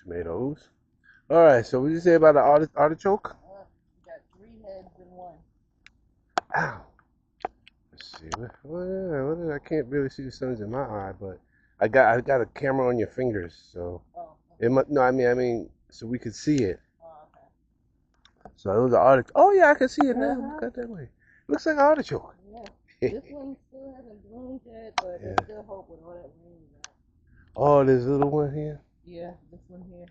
tomatoes. All right, so what did you say about the artichoke? You got 3 heads in one. Ow. Let's see. I can't really see the sun's in my eye, but I got a camera on your fingers, so Oh, it must. No, I mean, so we could see it. okay. So those are artichoke. Oh yeah, I can see it now. Look at that way. Looks like artichoke. Yeah. This one still hasn't bloomed yet, but there's still hope with all that rain. Oh, there's a little one here. Yeah, this one here.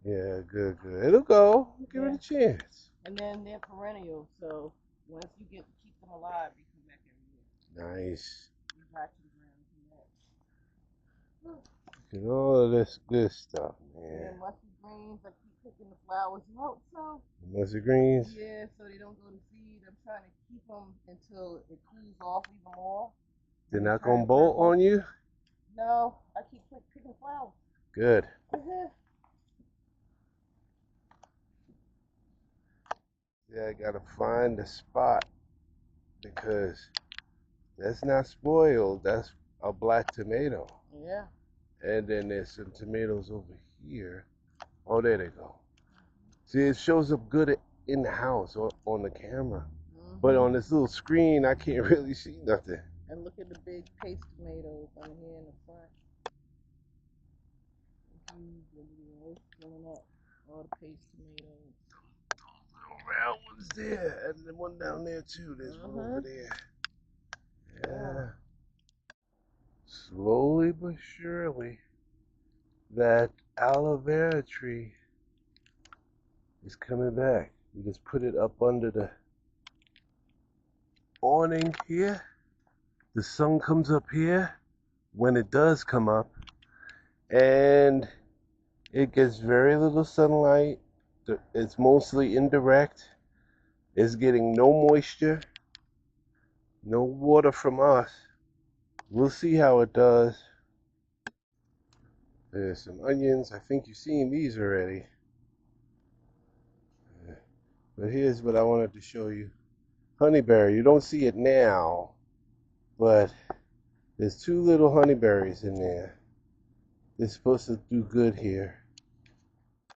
Yeah, good. It'll go. Give it a chance. And then they're perennial, so once you get to keep them alive, you come back every year. Nice. You dry to the ground. Look at all of this good stuff, man. And musky greens, I keep picking the flowers out, so. Mustard greens? Yeah, so they don't go to seed. I'm trying to keep them until it cools off even more. They're not gonna bolt on you? No, I keep picking flowers. Good. Yeah, I gotta find the spot because that's not spoiled. That's a black tomato. Yeah. And then there's some tomatoes over here. Oh, there they go. See, it shows up good in the house or on the camera. But on this little screen, I can't really see nothing. And look at the big paste tomatoes on here in the front. All the paste tomatoes. Little round ones there, and the one down there too. There's one over there. Yeah. Slowly but surely, that aloe vera tree is coming back. We just put it up under the awning here. The sun comes up here when it does come up, and it gets very little sunlight. It's mostly indirect. It's getting no moisture, no water from us. We'll see how it does. There's some onions. I think you've seen these already. But here's what I wanted to show you. Honeyberry. You don't see it now, but there's 2 little honeyberries in there. They're supposed to do good here.